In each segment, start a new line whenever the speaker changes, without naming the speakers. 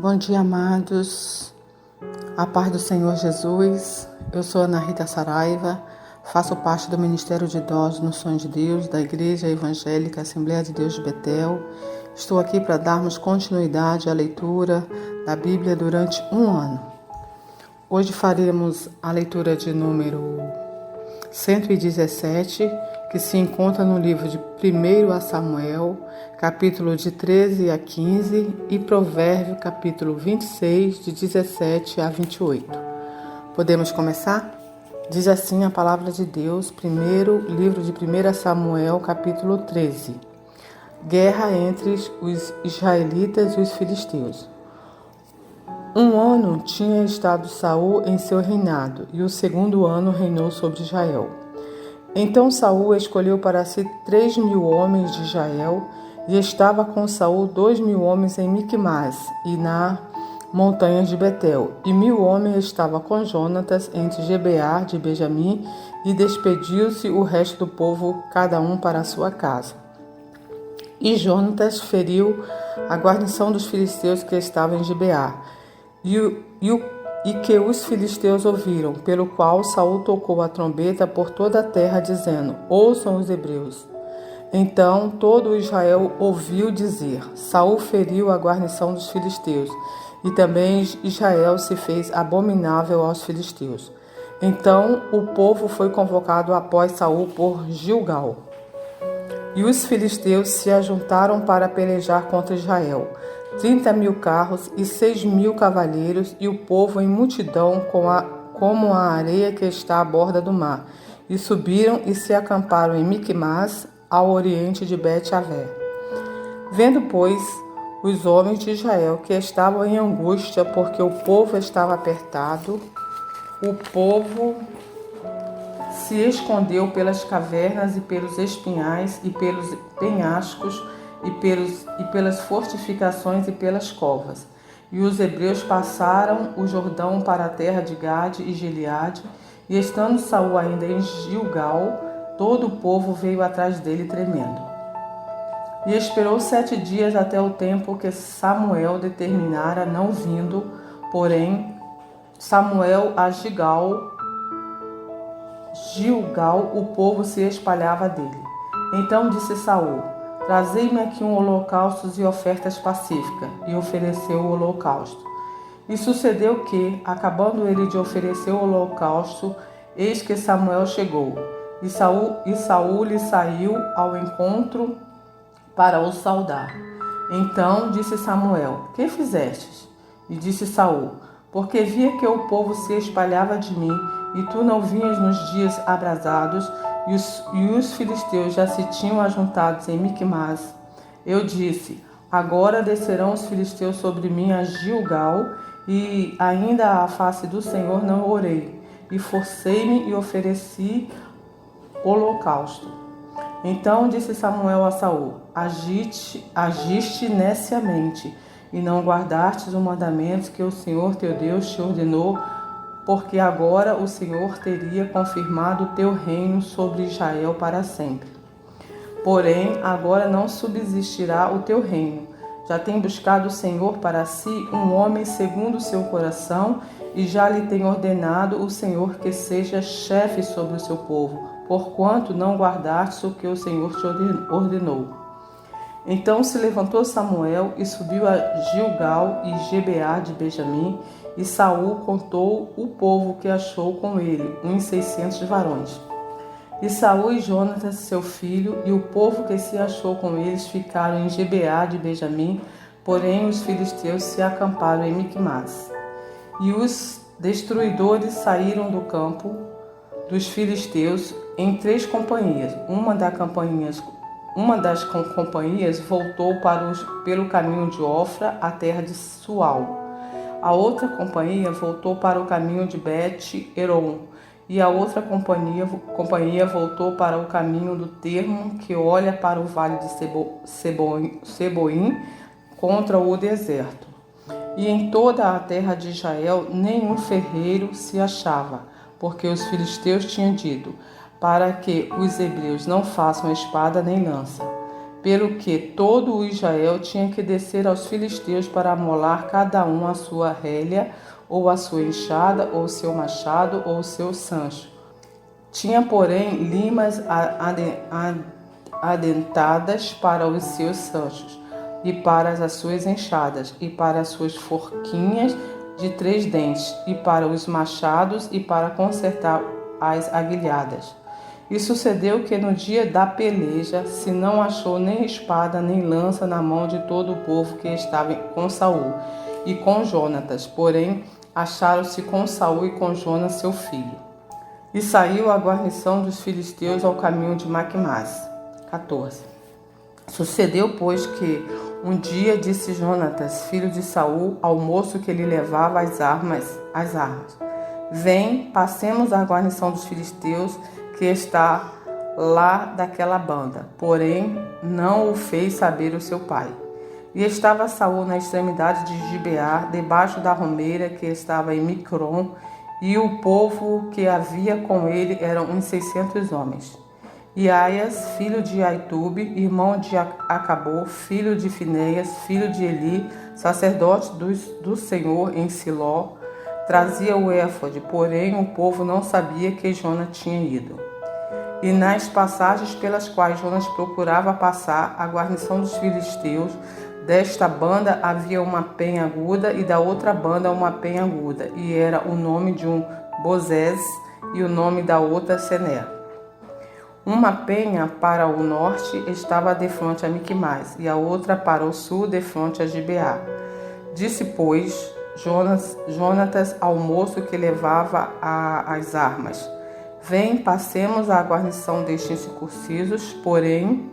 Bom dia, amados. A paz do Senhor Jesus. Eu sou Ana Rita Saraiva, faço parte do Ministério de Idosos no Sonho de Deus, da Igreja Evangélica Assembleia de Deus de Betel. Estou aqui para darmos continuidade à leitura da Bíblia durante um ano. Hoje faremos a leitura de número 117, que se encontra no livro de 1 Samuel, capítulo de 13 a 15, e Provérbio, capítulo 26, de 17 a 28. Podemos começar? Diz assim a palavra de Deus, livro de 1 Samuel, capítulo 13. Guerra entre os israelitas e os filisteus. Um ano tinha estado Saul em seu reinado, e o segundo ano reinou sobre Israel. Então Saul escolheu para si 3.000 homens de Israel, e estava com Saul 2.000 homens em Miquimás e na montanha de Betel, e 1.000 homens estava com Jonatas entre Gibeá de Benjamim, e despediu-se o resto do povo, cada um para a sua casa. E Jonatas feriu a guarnição dos filisteus que estavam em Gibeá, e que os filisteus ouviram, pelo qual Saul tocou a trombeta por toda a terra, dizendo: ouçam os hebreus. Então todo Israel ouviu dizer: Saul feriu a guarnição dos filisteus, e também Israel se fez abominável aos filisteus. Então o povo foi convocado após Saul por Gilgal. E os filisteus se ajuntaram para pelejar contra Israel, 30.000 carros e 6.000 cavaleiros, e o povo em multidão como a areia que está à borda do mar. E subiram e se acamparam em Miquimás, ao oriente de Bet-Avé. Vendo, pois, os homens de Israel que estavam em angústia, porque o povo estava apertado, o povo se escondeu pelas cavernas e pelos espinhais e pelos penhascos e pelas fortificações e pelas covas. E os hebreus passaram o Jordão para a terra de Gade e Gileade, e estando Saul ainda em Gilgal, todo o povo veio atrás dele tremendo. E esperou 7 dias até o tempo que Samuel determinara, não vindo, porém, Samuel a Gilgal, o povo se espalhava dele. Então disse Saul: trazei-me aqui holocaustos e ofertas pacíficas, e ofereceu o holocausto. E sucedeu que, acabando ele de oferecer o holocausto, eis que Samuel chegou, e Saul lhe saiu ao encontro para o saudar. Então disse Samuel: que fizestes? E disse Saul: porque via que o povo se espalhava de mim, e tu não vinhas nos dias abrasados, e os filisteus já se tinham ajuntado em Miquimás. Eu disse: agora descerão os filisteus sobre mim a Gilgal, e ainda à face do Senhor não orei, e forcei-me e ofereci holocausto. Então disse Samuel a Saul: agiste neciamente, e não guardastes o mandamento que o Senhor teu Deus te ordenou, porque agora o Senhor teria confirmado o teu reino sobre Israel para sempre. Porém, agora não subsistirá o teu reino. Já tem buscado o Senhor para si um homem segundo o seu coração, e já lhe tem ordenado o Senhor que seja chefe sobre o seu povo, porquanto não guardaste o que o Senhor te ordenou. Então se levantou Samuel e subiu a Gilgal e Gibeá de Benjamim, e Saul contou o povo que achou com ele, uns 600 varões. E Saul e Jonatas, seu filho, e o povo que se achou com eles ficaram em Gibeá de Benjamim, porém os filisteus se acamparam em Miquimás. E os destruidores saíram do campo dos filisteus em 3 companhias. Uma das companhias voltou pelo caminho de Ofra, a terra de Sual. A outra companhia voltou para o caminho de Bet-Eron, e a outra companhia voltou para o caminho do termo que olha para o vale de Seboim, contra o deserto. E em toda a terra de Israel nenhum ferreiro se achava, porque os filisteus tinham dito: para que os hebreus não façam espada nem lança. pelo que todo o Israel tinha que descer aos filisteus para amolar cada um a sua relha, ou a sua enxada, ou o seu machado, ou o seu sancho. Tinha, porém, limas adentadas para os seus sanchos, e para as suas enxadas, e para as suas forquinhas de 3 dentes, e para os machados, e para consertar as aguilhadas. E sucedeu que no dia da peleja se não achou nem espada nem lança na mão de todo o povo que estava com Saul e com Jonatas, porém acharam-se com Saul e com Jonas seu filho. E saiu a guarnição dos filisteus ao caminho de Maquimás. 14. Sucedeu, pois, que um dia disse Jonatas, filho de Saul, ao moço que lhe levava as armas: Vem, passemos a guarnição dos filisteus, que está lá daquela banda. Porém, não o fez saber o seu pai. E estava Saul na extremidade de Gibeá, debaixo da romeira que estava em Micron, e o povo que havia com ele eram uns 600 homens. E Aias, filho de Aitube, irmão de Acabô, filho de Finéias, filho de Eli, sacerdote do Senhor em Siló, trazia o éfode, porém o povo não sabia que Jonas tinha ido. E nas passagens pelas quais Jonas procurava passar, a guarnição dos filisteus, desta banda havia uma penha aguda e da outra banda uma penha aguda, e era o nome de um Bozés e o nome da outra Sené. Uma penha para o norte estava defronte a Miquimás, e a outra para o sul defronte a Gibeá. Disse, pois, Jonatas ao moço que levava as armas: Vem, passemos a guarnição destes incircuncisos, porém,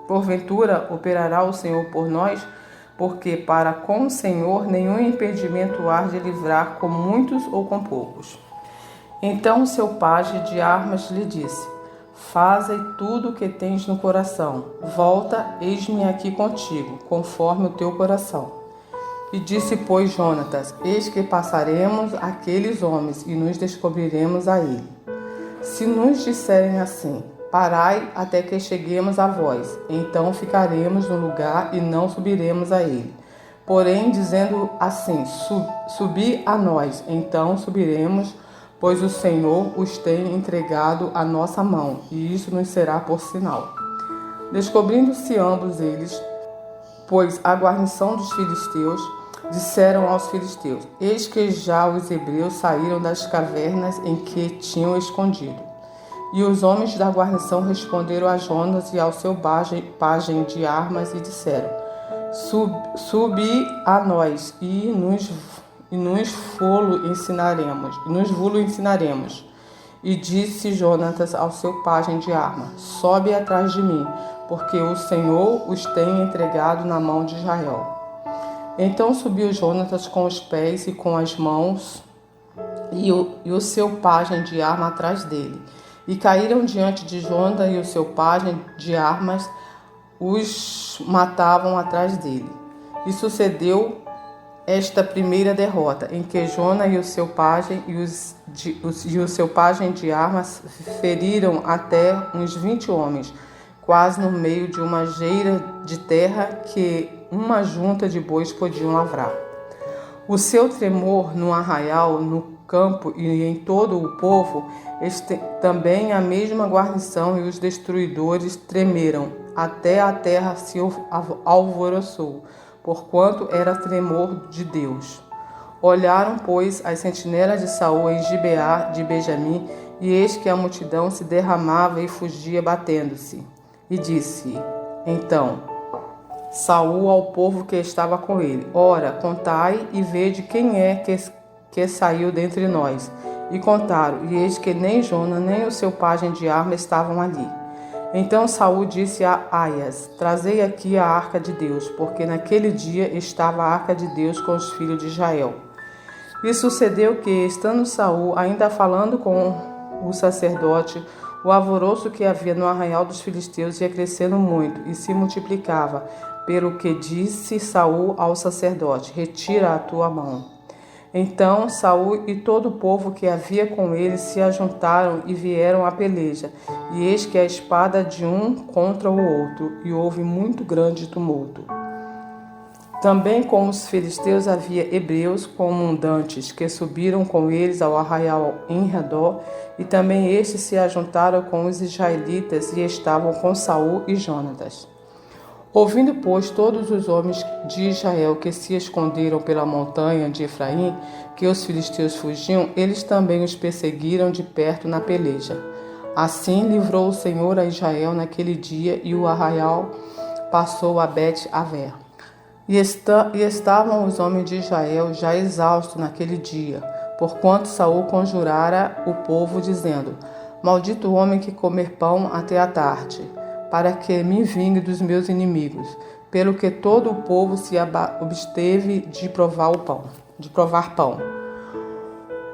porventura, operará o Senhor por nós? Porque para com o Senhor nenhum impedimento há de livrar com muitos ou com poucos. Então seu pajem de armas lhe disse: Faze tudo o que tens no coração. Volta, eis-me aqui contigo, conforme o teu coração. E disse, pois, Jonatas: Eis que passaremos aqueles homens e nos descobriremos a ele. Se nos disserem assim: Parai até que cheguemos a vós, então ficaremos no lugar e não subiremos a ele. Porém, dizendo assim: Subi a nós, então subiremos, pois o Senhor os tem entregado à nossa mão, e isso nos será por sinal. Descobrindo-se ambos eles, pois a guarnição dos filisteus, disseram aos filisteus: Eis que já os hebreus saíram das cavernas em que tinham escondido. E os homens da guarnição responderam a Jonas e ao seu pajem de armas e disseram: Subi a nós e nos vô-lo ensinaremos. E disse Jonatas ao seu pajem de arma: Sobe atrás de mim, porque o Senhor os tem entregado na mão de Israel. Então subiu Jonatas com os pés e com as mãos, e o seu pajem de arma atrás dele. E caíram diante de Jonatas, e o seu pajem de armas os matavam atrás dele. E sucedeu esta primeira derrota, em que Jonas e o seu pajem de armas feriram até uns 20 homens, quase no meio de uma geira de terra que uma junta de bois podiam lavrar. O seu tremor no arraial, no campo e em todo o povo, também a mesma guarnição e os destruidores tremeram, até a terra se alvoroçou, porquanto era tremor de Deus. Olharam, pois, as sentinelas de Saul em Gibeá de Benjamim, e eis que a multidão se derramava e fugia batendo-se. E disse então Saul ao povo que estava com ele: Ora, contai e vede quem é que saiu dentre nós. E contaram, e eis que nem Jonas nem o seu pajem de arma estavam ali. Então Saul disse a Aias: Trazei aqui a arca de Deus, porque naquele dia estava a arca de Deus com os filhos de Israel. E sucedeu que, estando Saul ainda falando com o sacerdote, o alvoroço que havia no arraial dos filisteus ia crescendo muito e se multiplicava, pelo que disse Saul ao sacerdote: Retira a tua mão. Então Saul e todo o povo que havia com ele se ajuntaram e vieram à peleja. E eis que a espada de um contra o outro, e houve muito grande tumulto. Também com os filisteus havia hebreus comandantes, que subiram com eles ao arraial em redor, e também estes se ajuntaram com os israelitas e estavam com Saul e Jonatas. Ouvindo, pois, todos os homens de Israel que se esconderam pela montanha de Efraim, que os filisteus fugiam, eles também os perseguiram de perto na peleja. Assim livrou o Senhor a Israel naquele dia, e o arraial passou a Bet-aver. E estavam os homens de Israel já exaustos naquele dia, porquanto Saul conjurara o povo, dizendo: Maldito o homem que comer pão até a tarde, para que me vingue dos meus inimigos. Pelo que todo o povo se absteve de provar pão.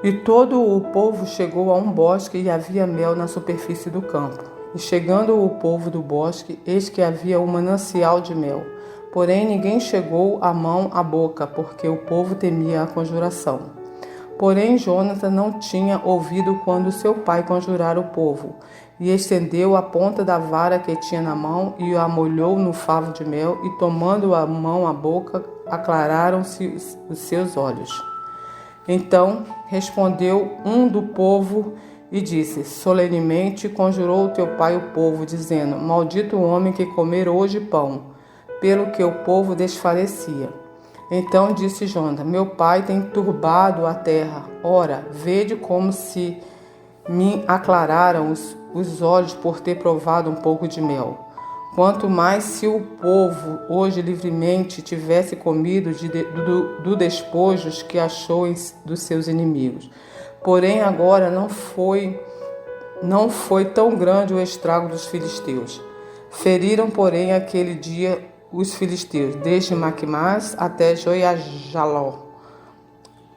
E todo o povo chegou a um bosque, e havia mel na superfície do campo. E chegando o povo do bosque, eis que havia um manancial de mel. Porém ninguém chegou a mão à boca, porque o povo temia a conjuração. Porém Jonatas não tinha ouvido quando seu pai conjurara o povo, e estendeu a ponta da vara que tinha na mão, e a molhou no favo de mel, e tomando a mão à boca, aclararam-se os seus olhos. Então respondeu um do povo e disse: Solenemente conjurou teu pai o povo, dizendo: Maldito o homem que comer hoje pão. Pelo que o povo desfalecia. Então disse Jonatas: Meu pai tem turbado a terra. Ora, vede como se me aclararam os olhos por ter provado um pouco de mel. Quanto mais se o povo hoje livremente tivesse comido do despojos que achou dos seus inimigos. Porém agora não foi tão grande o estrago dos filisteus. Feriram, porém, aquele dia os filisteus, desde Maquimás até Joiajaló,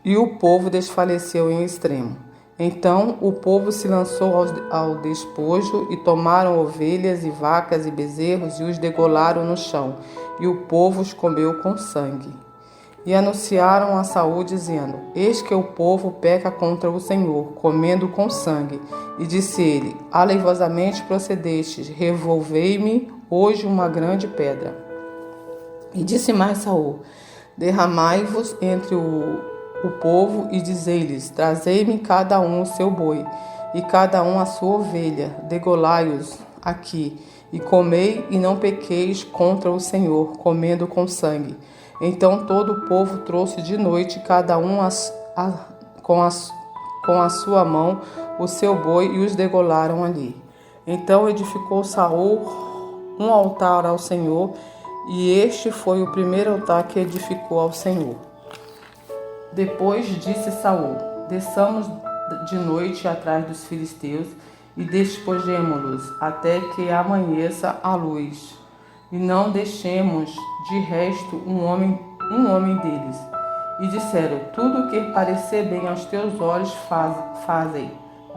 e o povo desfaleceu em extremo. Então o povo se lançou ao despojo, e tomaram ovelhas e vacas e bezerros, e os degolaram no chão, e o povo os comeu com sangue. E anunciaram a Saul, dizendo: Eis que o povo peca contra o Senhor, comendo com sangue. E disse ele: Aleivosamente procedestes, revolvei-me hoje uma grande pedra. E disse mais Saul: Derramai-vos entre o povo, e dizei-lhes: Trazei-me cada um o seu boi, e cada um a sua ovelha, degolai-os aqui, e comei, e não pequeis contra o Senhor, comendo com sangue. Então todo o povo trouxe de noite, cada um com a sua mão, o seu boi, e os degolaram ali. Então edificou Saul um altar ao Senhor, e este foi o primeiro altar que edificou ao Senhor. Depois disse Saul: Desçamos de noite atrás dos filisteus, e despojemo-los até que amanheça a luz, e não deixemos de resto um homem deles. E disseram: Tudo o que parecer bem aos teus olhos fazem.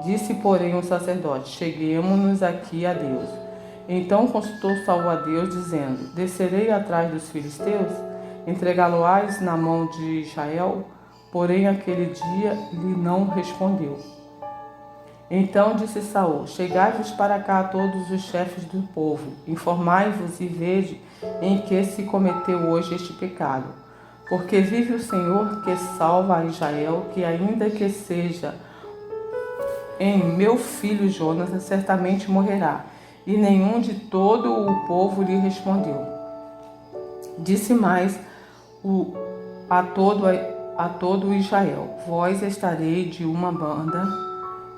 Disse, porém, o sacerdote: Cheguemo-nos aqui a Deus. Então consultou Saul a Deus, dizendo: Descerei atrás dos filisteus? Entregá-lo-ás na mão de Israel? Porém aquele dia lhe não respondeu. Então disse Saul: Chegai-vos para cá todos os chefes do povo, informai-vos e vede em que se cometeu hoje este pecado. Porque vive o Senhor que salva a Israel, que ainda que seja em meu filho Jonatas, certamente morrerá. E nenhum de todo o povo lhe respondeu. Disse mais a todo Israel: Vós estareis de uma banda,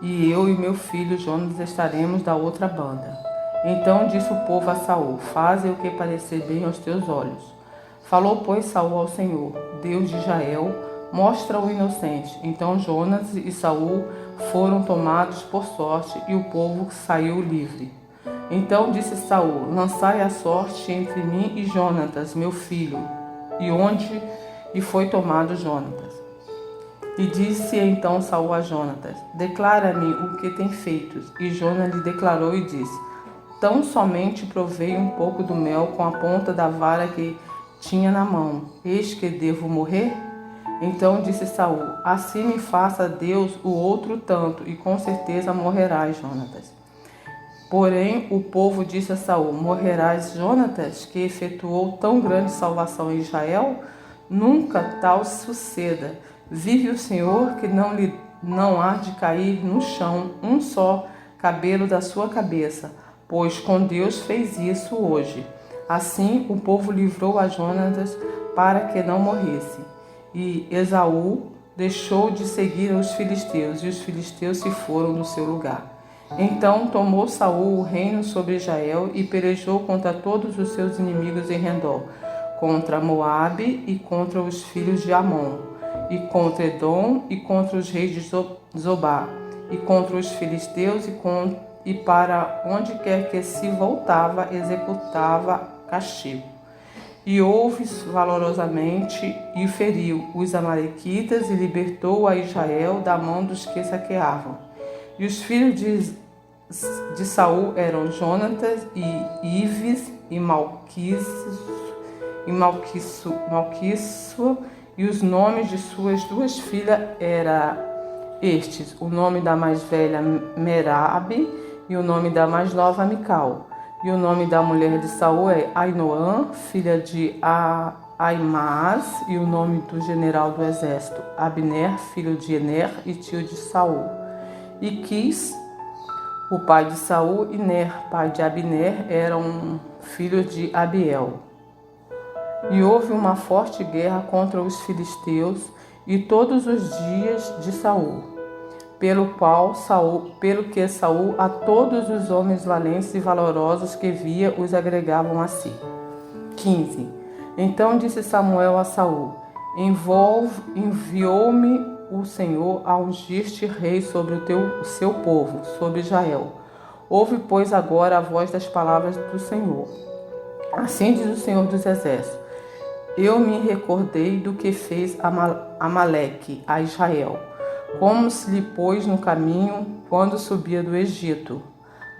e eu e meu filho Jonatas estaremos da outra banda. Então disse o povo a Saul: Faze o que parecer bem aos teus olhos. Falou, pois, Saul ao Senhor, Deus de Israel: Mostra o inocente. Então Jonatas e Saul foram tomados por sorte, e o povo saiu livre. Então disse Saul: Lançai a sorte entre mim e Jonatas, meu filho. E foi tomado Jonatas. E disse então Saul a Jonatas: Declara-me o que tem feito. E Jonatas lhe declarou e disse: Tão somente provei um pouco do mel com a ponta da vara que tinha na mão. Eis que devo morrer? Então disse Saul: assim me faça Deus o outro tanto, e com certeza morrerás, Jonatas. Porém o povo disse a Saul: morrerás, Jonatas, que efetuou tão grande salvação em Israel? Nunca tal suceda. Vive o Senhor, que não há de cair no chão um só cabelo da sua cabeça, pois com Deus fez isso hoje. Assim o povo livrou a Jonatas para que não morresse. E Esaú deixou de seguir os filisteus, e os filisteus se foram do seu lugar. Então tomou Saul o reino sobre Israel e pelejou contra todos os seus inimigos em redor, contra Moabe e contra os filhos de Amon, e contra Edom e contra os reis de Zobá, e contra os filisteus, e para onde quer que se voltava executava castigo. E houve valorosamente e feriu os amalequitas e libertou a Israel da mão dos que saqueavam. E os filhos de Saul eram Jonatas e Ives e Malquiço, e os nomes de suas duas filhas eram estes: o nome da mais velha Merabe e o nome da mais nova Mical. E o nome da mulher de Saul é Ainoã, filha de Aimaas, e o nome do general do exército, Abner, filho de Ener e tio de Saul. E Quis, o pai de Saul, e Ner, pai de Abner, eram filhos de Abiel. E houve uma forte guerra contra os filisteus e todos os dias de Saul, pelo que Saul a todos os homens valentes e valorosos que via os agregavam a si. 15. Então disse Samuel a Saul: enviou-me o Senhor a ungir-te rei sobre o seu povo, sobre Israel. Ouve, pois, agora a voz das palavras do Senhor. Assim diz o Senhor dos Exércitos: eu me recordei do que fez Amaleque a Israel, como se lhe pôs no caminho quando subia do Egito.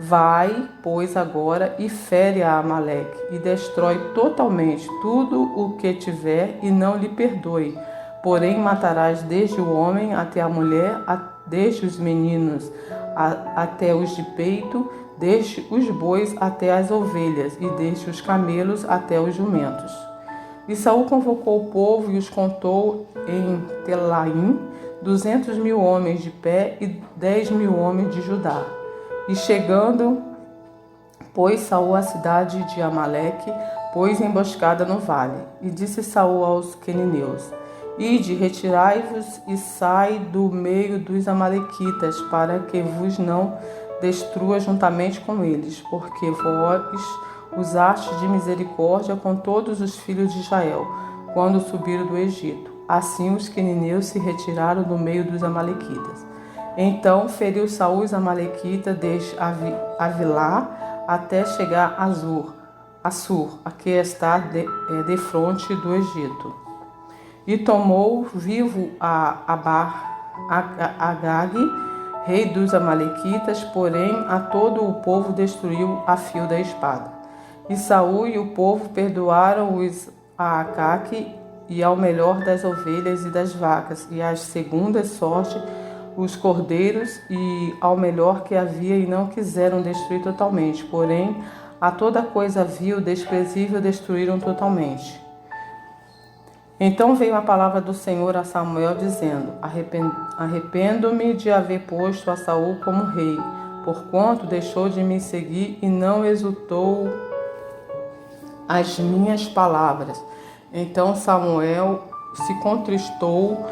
Vai, pois, agora e fere a Amaleque, e destrói totalmente tudo o que tiver, e não lhe perdoe. Porém matarás desde o homem até a mulher, desde os meninos até os de peito, desde os bois até as ovelhas, e desde os camelos até os jumentos. E Saul convocou o povo e os contou em Telaim, 200.000 homens de pé e 10.000 homens de Judá. E chegando, pôs Saul a cidade de Amaleque, pôs emboscada no vale. E disse Saul aos quenineus: ide, retirai-vos e sai do meio dos amalequitas, para que vos não destrua juntamente com eles, porque vós usastes de misericórdia com todos os filhos de Israel, quando subiram do Egito. Assim os quenineus se retiraram do meio dos amalequitas. Então feriu Saul os amalequitas desde Avilá até chegar a Assur, a que está defronte do Egito. E tomou vivo Agag, rei dos amalequitas, porém a todo o povo destruiu a fio da espada. E Saul e o povo perdoaram a Acaque e ao melhor das ovelhas e das vacas, e às segundas sorte os cordeiros, e ao melhor que havia, e não quiseram destruir totalmente. Porém, a toda coisa vil, desprezível, destruíram totalmente. Então veio a palavra do Senhor a Samuel, dizendo: arrependo-me de haver posto a Saul como rei, porquanto deixou de me seguir e não exultou as minhas palavras. Então Samuel se contristou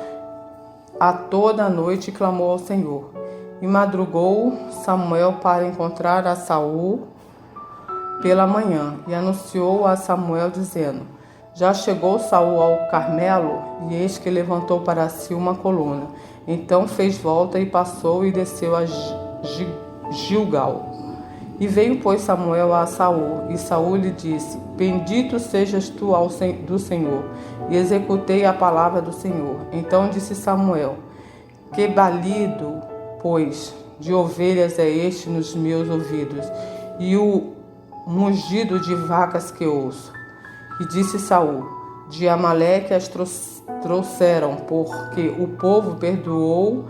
a toda a noite e clamou ao Senhor. E madrugou Samuel para encontrar a Saul pela manhã, e anunciou a Samuel, dizendo: já chegou Saul ao Carmelo, e eis que levantou para si uma coluna. Então fez volta e passou e desceu a Gilgal. E veio, pois, Samuel a Saul, e Saul lhe disse: bendito sejas tu do Senhor. E executei a palavra do Senhor. Então disse Samuel: que balido, pois, de ovelhas é este nos meus ouvidos, e o mugido de vacas que ouço. E disse Saul: de Amaleque as trouxeram, porque o povo perdoou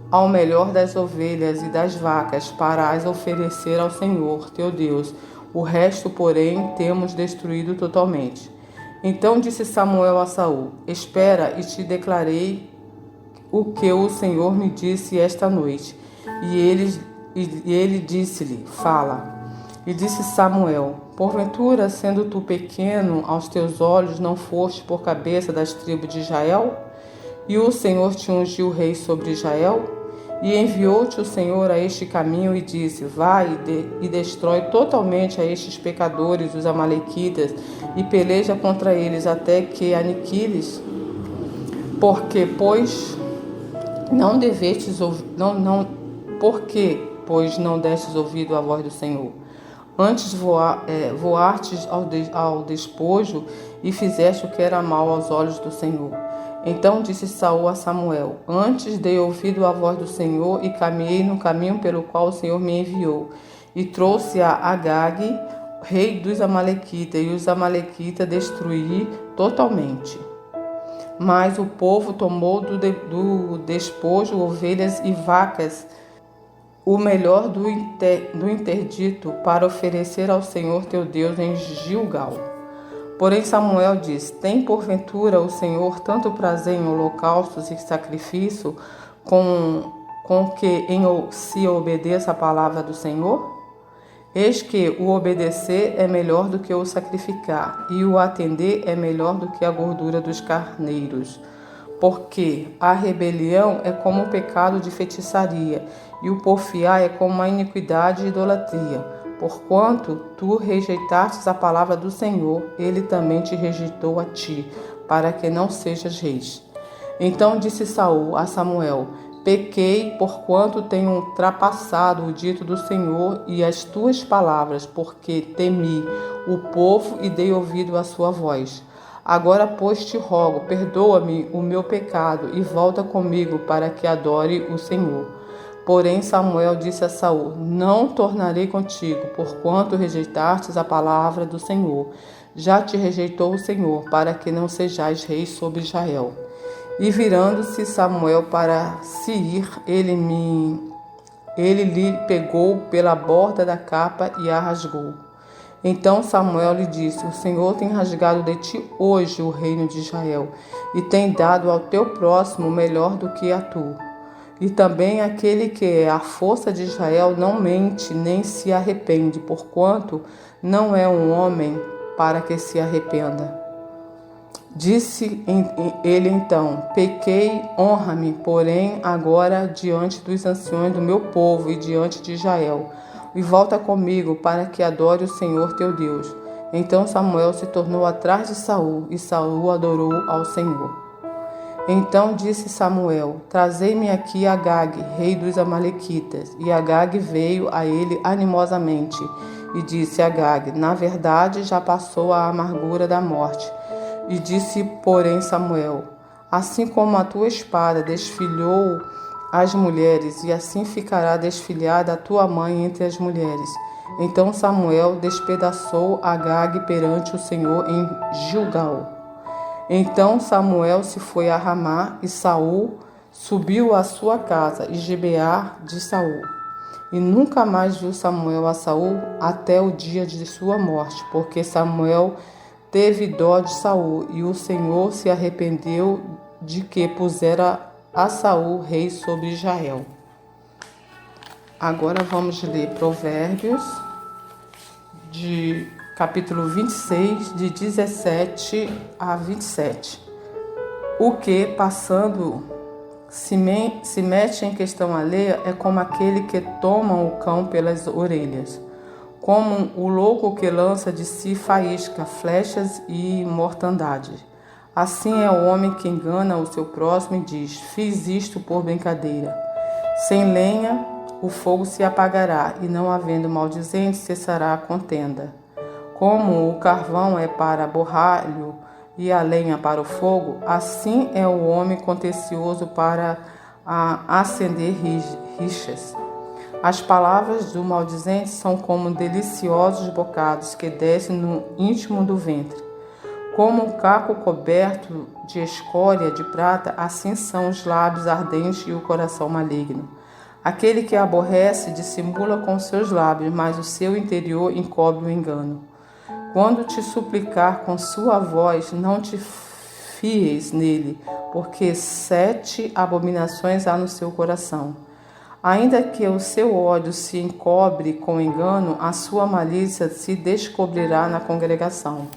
ao melhor das ovelhas e das vacas para as oferecer ao Senhor teu Deus. O resto, porém, temos destruído totalmente. Então disse Samuel a Saul: Espera, e te declarei o que o Senhor me disse esta noite. E ele disse-lhe: Fala. E disse Samuel: Porventura, sendo tu pequeno aos teus olhos, não foste por cabeça das tribos de Israel? E o Senhor te ungiu rei sobre Israel? E enviou-te o Senhor a este caminho e disse: Vai e destrói totalmente a estes pecadores, os amalequitas, e peleja contra eles até que aniquiles? Porque, pois, não destes ouvido à voz do Senhor? Antes voastes ao despojo e fizeste o que era mal aos olhos do Senhor. Então disse Saul a Samuel: Antes dei ouvido à voz do Senhor e caminhei no caminho pelo qual o Senhor me enviou, e trouxe a Agag, rei dos amalequitas, e os amalequitas destruí totalmente. Mas o povo tomou do despojo ovelhas e vacas, o melhor do interdito, para oferecer ao Senhor teu Deus em Gilgal. Porém Samuel disse: Tem porventura o Senhor tanto prazer em holocaustos e sacrifício, com que se obedeça a palavra do Senhor? Eis que o obedecer é melhor do que o sacrificar, e o atender é melhor do que a gordura dos carneiros. Porque a rebelião é como o pecado de feitiçaria, e o porfiar é como a iniquidade e idolatria. Porquanto tu rejeitastes a palavra do Senhor, ele também te rejeitou a ti, para que não sejas rei. Então disse Saul a Samuel: Pequei, porquanto tenho ultrapassado o dito do Senhor e as tuas palavras, porque temi o povo e dei ouvido à sua voz. Agora, pois, te rogo, perdoa-me o meu pecado e volta comigo para que adore o Senhor. Porém Samuel disse a Saul: Não tornarei contigo, porquanto rejeitastes a palavra do Senhor. Já te rejeitou o Senhor, para que não sejais rei sobre Israel. E virando-se Samuel para se ir, ele lhe pegou pela borda da capa e a rasgou. Então Samuel lhe disse: O Senhor tem rasgado de ti hoje o reino de Israel, e tem dado ao teu próximo melhor do que a tu. E também aquele que é a força de Israel não mente nem se arrepende, porquanto não é um homem para que se arrependa. Disse ele então: Pequei, honra-me, porém, agora diante dos anciões do meu povo e diante de Israel, e volta comigo para que adore o Senhor teu Deus. Então Samuel se tornou atrás de Saul, e Saul adorou ao Senhor. Então disse Samuel: Trazei-me aqui Agag, rei dos amalequitas. E Agag veio a ele animosamente, e disse Agag: Na verdade já passou a amargura da morte. E disse, porém, Samuel: Assim como a tua espada desfilhou as mulheres, e assim ficará desfilhada a tua mãe entre as mulheres. Então Samuel despedaçou Agag perante o Senhor em Gilgal. Então Samuel se foi a Ramá, e Saul subiu à sua casa, e Gibeá de Saul. E nunca mais viu Samuel a Saul até o dia de sua morte, porque Samuel teve dó de Saul, e o Senhor se arrependeu de que pusera a Saul rei sobre Israel. Agora vamos ler Provérbios, de capítulo 26, de 17 a 27. O que, passando, se mete em questão alheia é como aquele que toma o cão pelas orelhas, como o louco que lança de si faísca, flechas e mortandade. Assim é o homem que engana o seu próximo e diz: Fiz isto por brincadeira. Sem lenha o fogo se apagará, e não havendo maldizente cessará a contenda. Como o carvão é para borralho e a lenha para o fogo, assim é o homem contencioso para acender rixas. As palavras do maldizente são como deliciosos bocados que descem no íntimo do ventre. Como um caco coberto de escória de prata, assim são os lábios ardentes e o coração maligno. Aquele que aborrece dissimula com seus lábios, mas o seu interior encobre o engano. Quando te suplicar com sua voz, não te fies nele, porque 7 abominações há no seu coração. Ainda que o seu ódio se encobre com engano, a sua malícia se descobrirá na congregação.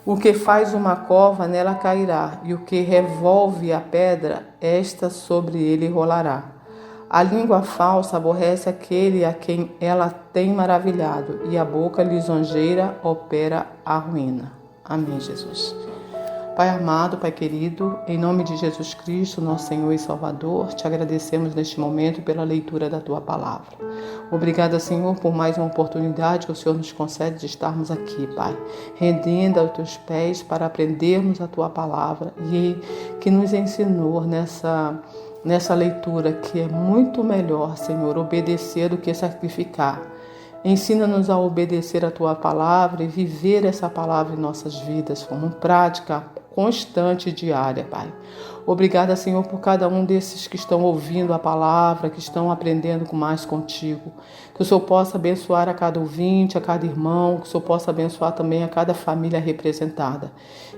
O que faz uma cova, nela cairá, e o que revolve a pedra, esta sobre ele rolará. A língua falsa aborrece aquele a quem ela tem maravilhado, e a boca lisonjeira opera a ruína. Amém, Jesus. Pai amado, Pai querido, em nome de Jesus Cristo, nosso Senhor e Salvador, te agradecemos neste momento pela leitura da Tua Palavra. Obrigada, Senhor, por mais uma oportunidade que o Senhor nos concede de estarmos aqui, Pai, rendendo aos Teus pés para aprendermos a Tua Palavra e que nos ensinou nessa leitura que é muito melhor, Senhor, obedecer do que sacrificar. Ensina-nos a obedecer a Tua Palavra e viver essa palavra em nossas vidas como prática constante e diária, Pai. Obrigada, Senhor, por cada um desses que estão ouvindo a palavra, que estão aprendendo mais contigo. Que o Senhor possa abençoar a cada ouvinte, a cada irmão, que o Senhor possa abençoar também a cada família representada.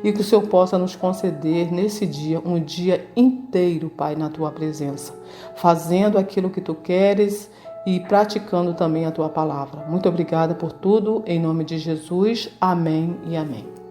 E que o Senhor possa nos conceder nesse dia, um dia inteiro, Pai, na Tua presença, fazendo aquilo que Tu queres e praticando também a Tua palavra. Muito obrigada por tudo, em nome de Jesus. Amém e amém.